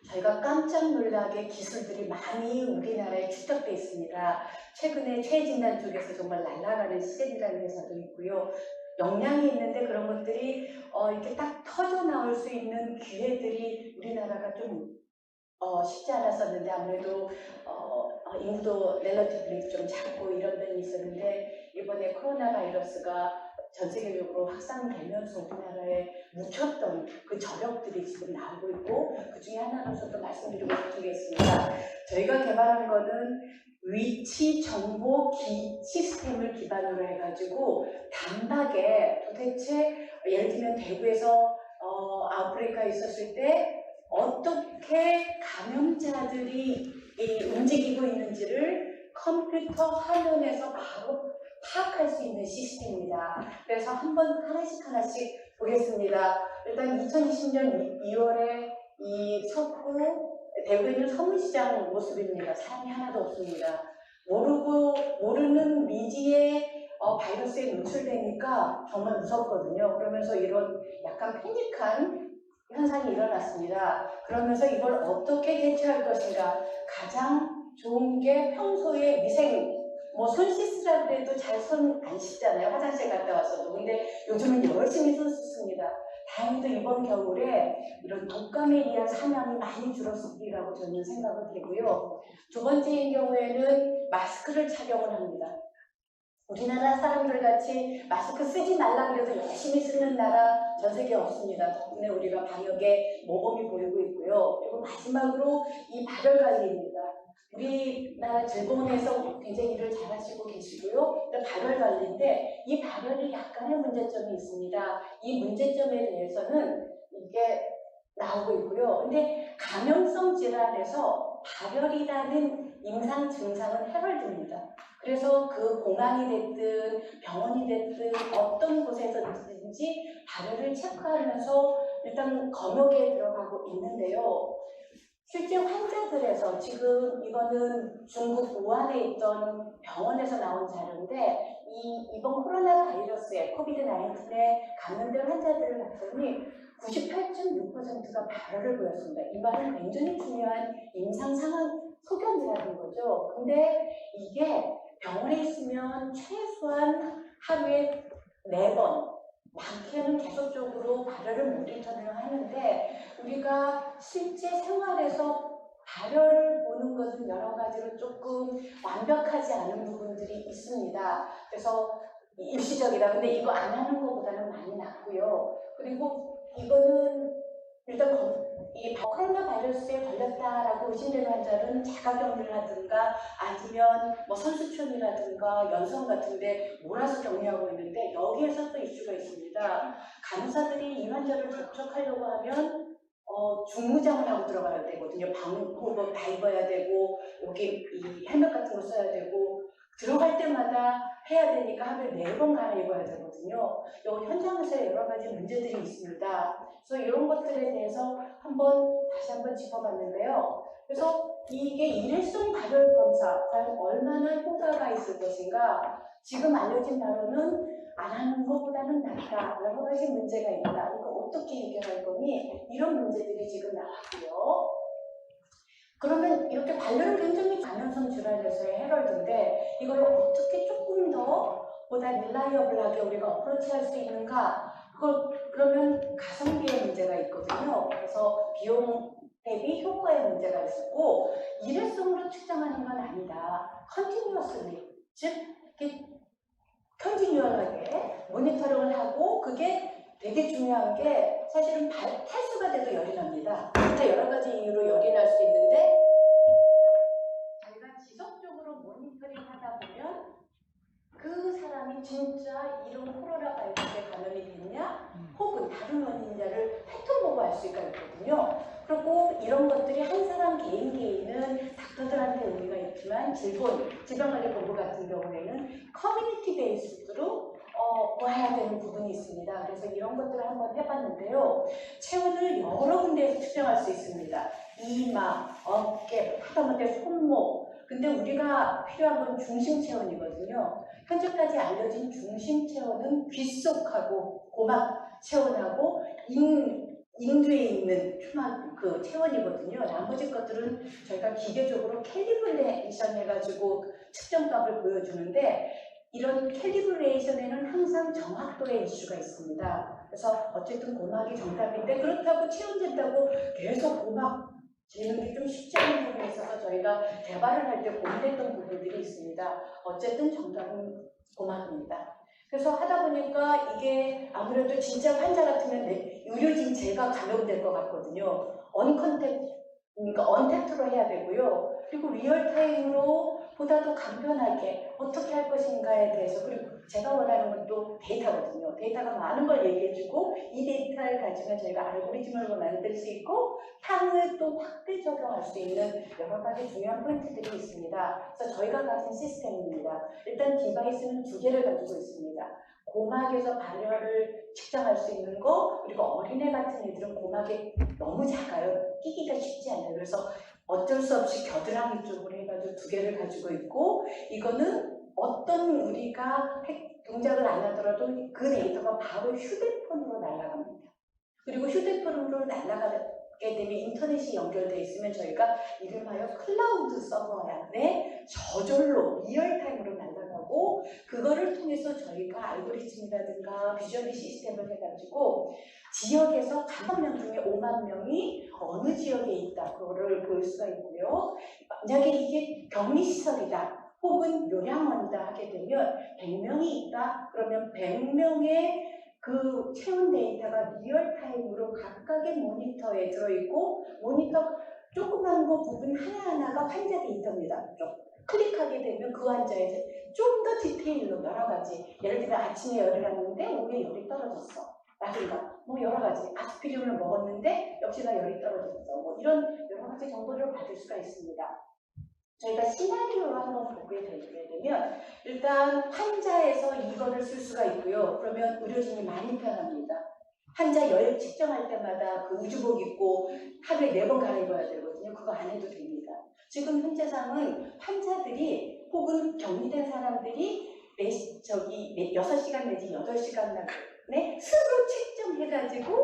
저희가 깜짝 놀라게 기술들이 많이 우리나라에 축적돼 있습니다. 최근에 최진단 쪽에서 정말 날아가는 시젠이라는 회사도 있고요. 역량이 있는데 그런 것들이 이렇게 딱 터져 나올 수 있는 기회들이 우리나라가 좀 쉽지 않았었는데 아무래도 인구도 렐러티브리 좀 작고 이런 면이 있었는데 이번에 코로나 바이러스가 전 세계적으로 확산되면서 우리나라에 묻혔던 그 저력들이 지금 나오고 있고 그 중에 하나로서 또 말씀드리고 싶은 게 있습니다. 저희가 개발한 거는 위치 정보 시스템을 기반으로 해가지고 단박에 도대체 예를 들면 대구에서 아웃브레이크가 있었을 때 어떻게 감염자들이 움직이고 있는지를 컴퓨터 화면에서 바로 파악할 수 있는 시스템입니다. 그래서 한번 하나씩 보겠습니다. 일단 2020년 2월에 이 서구 대구에 있는 서문시장 모습입니다. 사람이 하나도 없습니다. 모르는 미지의 바이러스에 노출되니까 정말 무섭거든요. 그러면서 이런 약간 패닉한 현상이 일어났습니다. 그러면서 이걸 어떻게 대처할 것인가. 가장 좋은 게 평소에 손 씻으라 그래도 잘 손 안 씻잖아요. 화장실 갔다 왔어도. 근데 요즘은 열심히 손 씻습니다. 다행히도 이번 겨울에 이런 독감에 의한 사망이 많이 줄었으리라고 저는 생각을 되고요. 두 번째인 경우에는 마스크를 착용을 합니다. 우리나라 사람들 같이 마스크 쓰지 말라 그래서 열심히 쓰는 나라 전 세계에 없습니다. 덕분에 우리가 방역에 모범이 보이고 있고요. 그리고 마지막으로 이 발열 관리입니다. 우리나라 질병원에서 굉장히 일을 잘하시고 계시고요. 발열 관리인데 이 발열이 약간의 문제점이 있습니다. 이 문제점에 대해서는 이게 나오고 있고요. 근데 감염성 질환에서 발열이라는 임상 증상은 해결됩니다. 그래서 그 공항이 됐든 병원이 됐든 어떤 곳에서든지 발열을 체크하면서 일단 검역에 들어가고 있는데요. 실제 환자들에서 지금 이거는 중국 우한에 있던 병원에서 나온 자료인데 이번 코로나 바이러스에 코비드-19에 감염된 환자들을 봤더니 98.6%가 발열을 보였습니다. 이 말은 굉장히 중요한 임상 상황 소견이라는 거죠. 근데 이게 병원에 있으면 최소한 하루에 4번, 많게는 계속적으로 발열을 모니터링을 하는데 우리가 실제 생활에서 발열을 보는 것은 여러 가지로 조금 완벽하지 않은 부분들이 있습니다. 그래서 일시적이다. 근데 이거 안 하는 것보다는 많이 낫고요. 그리고 이거는 일단 이 코로나 바이러스에 걸렸다라고 의심되는 환자는 자가격리를 하든가 아니면 선수촌이라든가 연성 같은데 몰아서 격리하고 있는데 여기에서 또 이슈가 있습니다. 간호사들이 이 환자를 접촉하려고 하면 중무장을 하고 들어가야 되거든요. 방호복 다 입어야 되고 여기 이 헬멧 같은 거 써야 되고 들어갈 때마다 해야 되니까 하루에 4번 갈아입어야 되거든요. 여기 현장에서 여러 가지 문제들이 있습니다. 그래서 이런 것들에 대해서 다시 한번 짚어봤는데요. 그래서 이게 일회성 발열 검사 과연 얼마나 효과가 있을 것인가. 지금 알려진 바로는 안 하는 것보다는 낫다. 여러 가지 문제가 있다. 이거 어떻게 해결할 거니? 이런 문제들이 지금 나왔고요. 그러면 이렇게 발열은 굉장히 감염성 질환에서의 해럴드인데 이걸 어떻게 조금 더 보다 릴라이어블하게 우리가 어프로치할 수 있는가? 그러면 가성비의 문제가 있거든요. 그래서 비용 대비 효과의 문제가 있었고 일회성으로 측정하는 건 아니다. 컨티뉴어스리, 즉 이렇게 컨티뉴얼하게 모니터링을 하고 그게 되게 중요한 게 사실은 탈수가 돼도 열이 납니다. 여러 가지 이유로 열이 날 수 있는데 저희가 지속적으로 모니터링 하다 보면 그 사람이 진짜 이런 코로나 바이러스에 감염이 됐냐 혹은 다른 원인자를 팩트 보고 알 수가 있거든요. 그리고 이런 것들이 한 사람 개인은 닥터들한테 의미가 있지만 질병관리본부 같은 경우에는 커뮤니티 베이스로 봐야 되는 부분이 있습니다. 그래서 이런 것들을 한번 해봤는데요. 체온을 여러 군데에서 측정할 수 있습니다. 이마, 어깨, 하다못해 손목. 근데 우리가 필요한 건 중심 체온이거든요. 현재까지 알려진 중심 체온은 귓속하고 고막 체온하고 인도에 있는 휴먼 그 체원이거든요. 나머지 것들은 저희가 기계적으로 캘리브레이션 해가지고 측정값을 보여주는데 이런 캘리브레이션에는 항상 정확도의 이슈가 있습니다. 그래서 어쨌든 고막이 정답인데 그렇다고 체온된다고 계속 고막 재는 게 좀 쉽지 않은 부분이 있어서 저희가 개발을 할 때 고민했던 부분들이 있습니다. 어쨌든 정답은 고막입니다. 그래서 하다 보니까 이게 아무래도 진짜 환자 같으면 의료진 제가 감염될 것 같거든요. 그러니까 언택트로 해야 되고요. 그리고 리얼타임으로 보다 더 간편하게 어떻게 할 것인가에 대해서 그리고 제가 원하는 건 또 데이터거든요. 데이터가 많은 걸 얘기해주고 이 데이터를 가지면 저희가 알고리즘을 만들 수 있고 향을 또 확대 적용할 수 있는 여러 가지 중요한 포인트들이 있습니다. 그래서 저희가 가진 시스템입니다. 일단 디바이스는 두 개를 가지고 있습니다. 고막에서 발열을 측정할 수 있는 거 그리고 어린애 같은 애들은 고막이 너무 작아요. 끼기가 쉽지 않아요. 그래서 어쩔 수 없이 겨드랑이 쪽으로 해가지고 두 개를 가지고 있고 이거는 어떤 우리가 동작을 안 하더라도 그 데이터가 바로 휴대폰으로 날아갑니다. 그리고 휴대폰으로 날아가게 되면 인터넷이 연결되어 있으면 저희가 이름하여 클라우드 서버에 저절로 리얼타임으로 날아가고 그거를 통해서 저희가 알고리즘이라든가 비주얼리 시스템을 해가지고 지역에서 1,000명 중에 5만 명이 어느 지역에 있다 그거를 볼 수가 있고요. 만약에 이게 격리시설이다 혹은 요양원이다 하게 되면 100명이 있다 그러면 100명의 그 체온 데이터가 리얼타임으로 각각의 모니터에 들어있고 모니터 조그만 거 부분 하나하나가 환자 데이터입니다. 좀 클릭하게 되면 그 환자에 좀 더 디테일로 여러 가지 예를 들면 아침에 열이 났는데 오후에 열이 떨어졌어 라든가 뭐 여러 가지 아스피린을 먹었는데 역시나 열이 떨어졌어 뭐 이런 여러 가지 정보를 받을 수가 있습니다. 저희가 시나리오로 한번 보게 되면 일단 환자에서 이거를 쓸 수가 있고요. 그러면 의료진이 많이 편합니다. 환자 열 측정할 때마다 그 우주복 입고 하루에 4번 갈아입어야 되거든요. 그거 안 해도 됩니다. 지금 현재상은 환자들이 혹은 격리된 사람들이 6시간 내지 8시간 내에 스스로 측정해가지고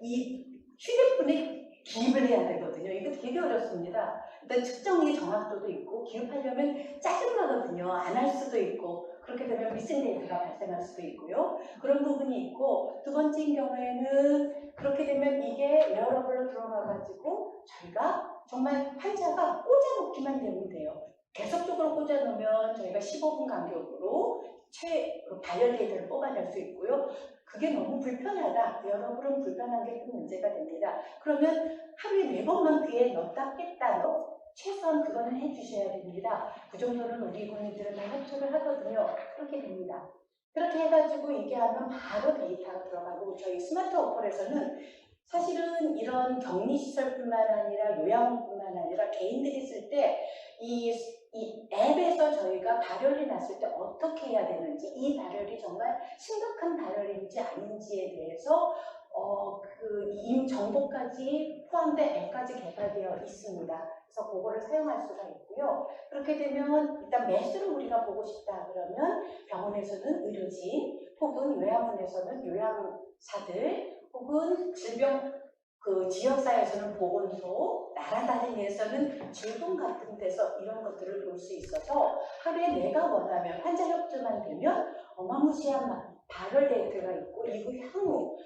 이 휴대폰에 기입을 해야 되거든요. 이거 되게 어렵습니다. 일단 측정의 정확도도 있고 기입하려면 짜증나거든요. 안 할 수도 있고 그렇게 되면 미싱 데이터가 발생할 수도 있고요. 그런 부분이 있고 두 번째인 경우에는 그렇게 되면 이게 웨어러블로 들어가가지고 저희가 정말 환자가 꽂아놓기만 되면 돼요. 계속적으로 꽂아놓으면 저희가 15분 간격으로 발열 데이터를 뽑아낼 수 있고요. 그게 너무 불편하다. 웨어러블은 불편한 게 큰 문제가 됩니다. 그러면 하루에 4번만 귀에 넣었다 뺐다 최소한 그거는 해주셔야 됩니다. 그 정도는 우리 군인들은 다 협조를 하거든요. 그렇게 됩니다. 그렇게 해가지고 이게 하면 바로 데이터가 들어가고 저희 스마트 어플에서는 사실은 이런 격리시설뿐만 아니라 요양원뿐만 아니라 개인들이 쓸 때 이 앱에서 저희가 발열이 났을 때 어떻게 해야 되는지 이 발열이 정말 심각한 발열인지 아닌지에 대해서 정보까지 포함된 앱까지 개발되어 있습니다. 그래서 그거를 사용할 수가 있고요. 그렇게 되면 일단 매수를 우리가 보고 싶다 그러면 병원에서는 의료진 혹은 요양원에서는 요양사들 혹은 질병 지역사회에서는 보건소, 나라다니에서는 질병 같은 데서 이런 것들을 볼 수 있어서 하루에 내가 원하면 환자 협조만 되면 어마무시한 발열 데이터가 있고 이후 향후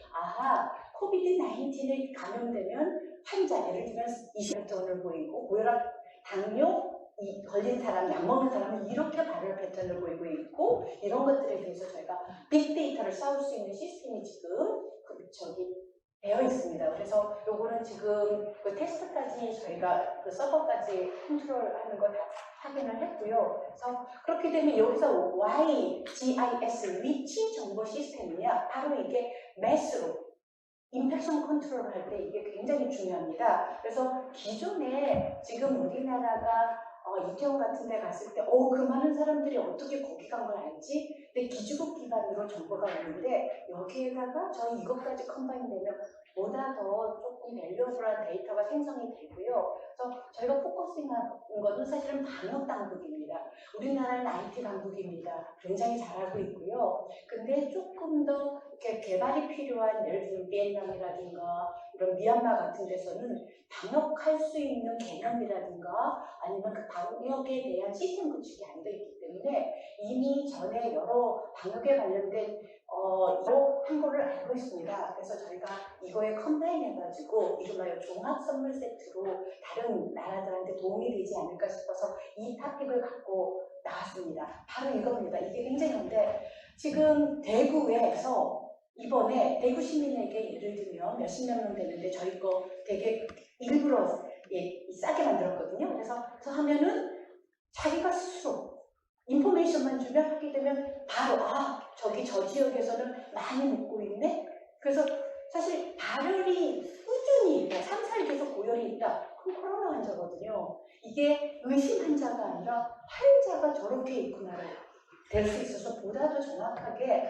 코비드-19에 감염되면 환자 예를 들면 20패턴을 보이고 고혈압, 당뇨 걸린 사람, 약 먹는 사람은 이렇게 발열 패턴을 보이고 있고 이런 것들에 대해서 저희가 빅데이터를 쌓을 수 있는 시스템이 지금 되어 있습니다. 그래서 요거는 지금 그 테스트까지 저희가 그 서버까지 컨트롤하는 거 다 확인을 했고요. 그래서 그렇게 되면 여기서 GIS 위치 정보 시스템이냐 바로 이게 매스로 인펙션 컨트롤을 할 때 이게 굉장히 중요합니다. 그래서 기존에 지금 우리나라가 이태원 같은 데 갔을 때 그 많은 사람들이 어떻게 거기 간 걸 알지? 근데 기주국 기반으로 정보가 오는데 여기에다가 저희 이것까지 컴바인 되면 보다 더 조금 밸류어블한 데이터가 생성이 되고요. 그래서 저희가 포커싱한 거는 사실은 방역 당국입니다. 우리나라는 IT 당국입니다. 굉장히 잘하고 있고요. 근데 조금 더 이렇게 개발이 필요한 예를 들면 비엔남이라든가 이런 미얀마 같은 데서는 방역할 수 있는 개념이라든가 아니면 그 방역에 대한 시스템 구축이 안 돼 있기 때문에 이미 전에 여러 방역에 관련된 이거 한 거를 알고 있습니다. 그래서 저희가 이거에 컴바인 해가지고 이름하여 종합 선물 세트로 다른 나라들한테 도움이 되지 않을까 싶어서 이 토픽을 갖고 나왔습니다. 바로 이겁니다. 이게 굉장한데 지금 대구에서 이번에 대구 시민에게 예를 들면 몇십만 명 되는데 저희 거 되게 일부러 싸게 만들었거든요. 그래서 하면은 자기가 스스로 인포메이션만 주면 하게 되면 바로 저기 저 지역에서는 많이 먹고 있네. 그래서 사실 발열이 꾸준히 3, 4일 계속 고열이 있다. 그럼 코로나 환자거든요. 이게 의심 환자가 아니라 환자가 저렇게 있구나를 될 수 있어서 보다 더 정확하게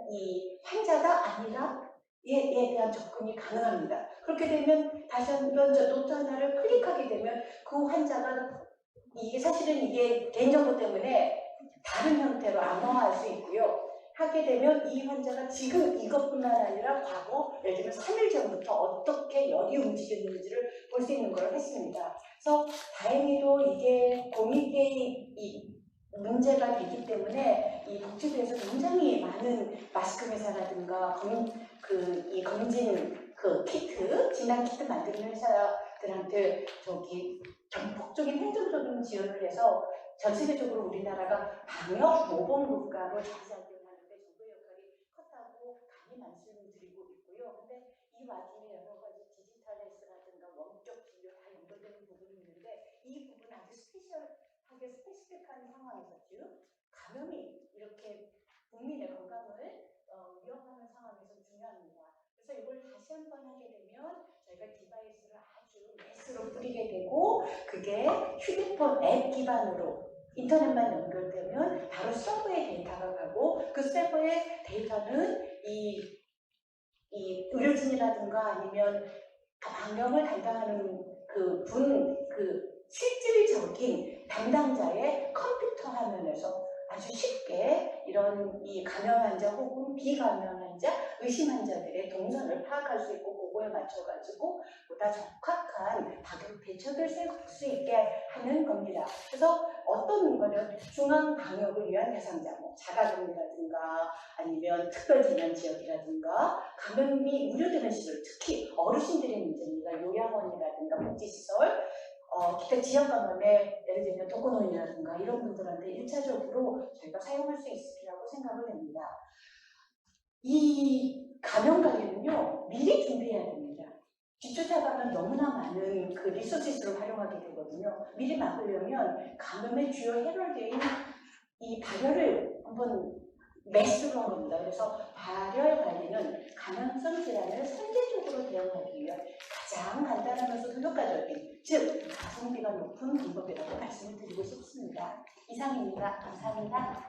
이 환자가 아니라 얘에 대한 접근이 가능합니다. 그렇게 되면 다시 한번 저 노트 하나를 클릭하게 되면 그 환자가 이게 사실은 이게 개인정보 때문에 다른 형태로 암호화할 수 있고요. 하게 되면 이 환자가 지금 이것뿐만 아니라 과거 예를 들면 3일 전부터 어떻게 열이 움직였는지를 볼 수 있는 걸 했습니다. 그래서 다행히도 이게 공익계의 문제가 되기 때문에 이 복지부에서 굉장히 많은 마스크 회사라든가 이 검진 키트, 진단 키트 만드는 회사들한테 전폭적인 행정적인 지원을 해서 전 세계적으로 우리나라가 방역 모범 국가로 자리잡기를 하는데 정부의 역할이 컸다고 감히 말씀드리고 있고요. 근데 이 와중에 여러 가지 디지털 헬스라든가 원격 진료 다 연결되는 부분이 있는데 이 부분 아주 스페시픽한 상황에서 즉 감염이 이렇게 국민의 건강을 위협하는 상황에서 중요합니다. 그래서 이걸 다시 한번 하게 되면 저희가 디바이스를 아주 매스로 뿌리게 되고 그게 휴대폰 앱 기반으로 인터넷만 연결되면 바로 서버에 데이터가 가고 그 서버의 데이터는 이 의료진이라든가 아니면 방역을 담당하는 실질적인 담당자의 컴퓨터 화면에서 아주 쉽게 이런 이 감염 환자 혹은 비감염 환자, 의심 환자들의 동선을 파악할 수 있고 그거에 맞춰가지고 보다 적합한 방역 대책을 세울 수 있게 하는 겁니다. 그래서 어떤 거는 중앙 방역을 위한 대상자, 자가격리라든가 아니면 특별재난지역이라든가 감염이 우려되는 시설, 특히 어르신들의 문제입니다. 요양원이라든가 복지시설, 기타 지역 감염에 예를 들면 독거노인이라든가 이런 분들한테 1차적으로 저희가 사용할 수 있으리라고 생각을 합니다. 이 감염 관리는요 미리 준비해야 됩니다. 뒷쫓아가면 너무나 많은 그 리소시스를 활용하게 되거든요. 미리 막으려면 감염의 주요 해결되인 이 발열을 한번 매스로 한 겁니다. 그래서 발열 관리는 감염성 질환을 선제적으로 대응하기 위한 가장 간단하면서도 효과적인, 즉 가성비가 높은 방법이라고 말씀을 드리고 싶습니다. 이상입니다. 감사합니다.